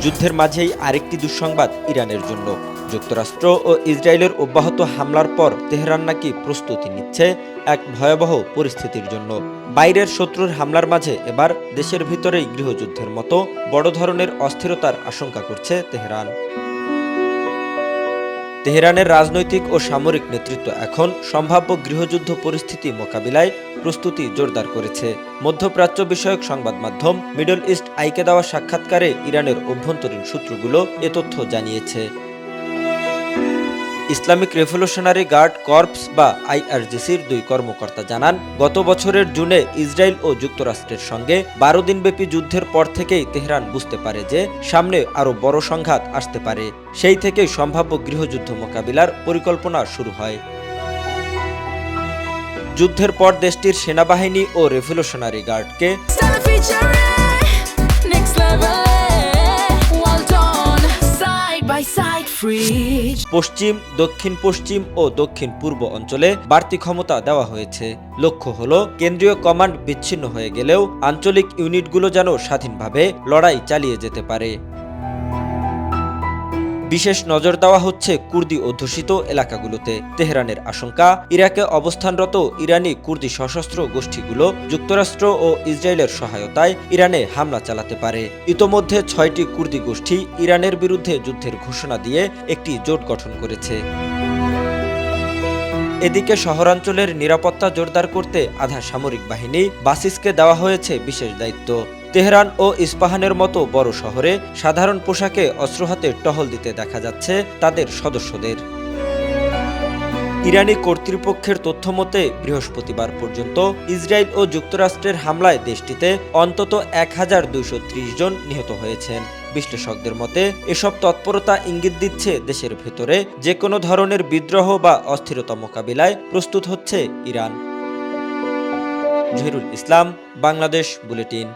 যুদ্ধের মাঝেই আরেকটি দুঃসংবাদ ইরানের জন্য। যুক্তরাষ্ট্র ও ইসরায়েলের অব্যাহত হামলার পর তেহরান নাকি প্রস্তুতি নিচ্ছে এক ভয়াবহ পরিস্থিতির জন্য। বাইরের শত্রুর হামলার মাঝে এবার দেশের ভিতরেই গৃহযুদ্ধের মতো বড় ধরনের অস্থিরতার আশঙ্কা করছে তেহরান। তেহরানের রাজনৈতিক ও সামরিক নেতৃত্ব এখন সম্ভাব্য গৃহযুদ্ধ পরিস্থিতি মোকাবিলায় প্রস্তুতি জোরদার করেছে। মধ্যপ্রাচ্য বিষয়ক সংবাদ মাধ্যম মিডল ইস্ট আইকে দেওয়া সাক্ষাৎকারে ইরানের অভ্যন্তরীণ সূত্রগুলো এ তথ্য জানিয়েছে। ইসলামিক রেভলিউশনারি গার্ড কর্পস বা আইআরজিসির দুই কর্মকর্তা জানান, গত বছরের জুনে ইসরায়েল ও যুক্তরাষ্ট্রের সঙ্গে ১২ দিনব্যাপী যুদ্ধের পর থেকেই তেহরান বুঝতে পারে যে সামনে আরও বড় সংঘাত আসতে পারে। সেই থেকেই সম্ভাব্য গৃহযুদ্ধ মোকাবিলার পরিকল্পনা শুরু হয়। যুদ্ধের পর দেশটির সেনাবাহিনী ও রেভলিউশনারি গার্ডকে পশ্চিম, দক্ষিণ পশ্চিম ও দক্ষিণ পূর্ব অঞ্চলে বাড়তি ক্ষমতা দেওয়া হয়েছে। লক্ষ্য হলো কেন্দ্রীয় কমান্ড বিচ্ছিন্ন হয়ে গেলেও আঞ্চলিক ইউনিটগুলো যেন স্বাধীনভাবে লড়াই চালিয়ে যেতে পারে। বিশেষ নজর দেওয়া হচ্ছে কুর্দি অধ্যুষিত এলাকাগুলোতে। তেহরানের আশঙ্কা, ইরাকে অবস্থানরত ইরানি কুর্দি সশস্ত্র গোষ্ঠীগুলো যুক্তরাষ্ট্র ও ইসরায়েলের সহায়তায় ইরানে হামলা চালাতে পারে। ইতোমধ্যে ৬টি কুর্দি গোষ্ঠী ইরানের বিরুদ্ধে যুদ্ধের ঘোষণা দিয়ে একটি জোট গঠন করেছে। এদিকে শহরাঞ্চলের নিরাপত্তা জোরদার করতে আধা সামরিক বাহিনী বাসিসকে দেওয়া হয়েছে বিশেষ দায়িত্ব। তেহরান ও ইস্পাহানের মতো বড় শহরে সাধারণ পোশাকে অস্ত্র হাতে টহল দিতে দেখা যাচ্ছে তাদের সদস্যদের। ইরানি কর্তৃপক্ষের তথ্যমতে বৃহস্পতিবার পর্যন্ত ইসরায়েল ও যুক্তরাষ্ট্রের হামলায় দেশটিতে অন্তত ১,২৩০ জন নিহত হয়েছেন। বিশ্লেষকদের মতে এসব তৎপরতা ইঙ্গিত দিচ্ছে দেশের ভেতরে যে কোনো ধরনের বিদ্রোহ বা অস্থিরতা মোকাবিলায় প্রস্তুত হচ্ছে ইরান। জহিরুল ইসলাম, বাংলাদেশ বুলেটিন।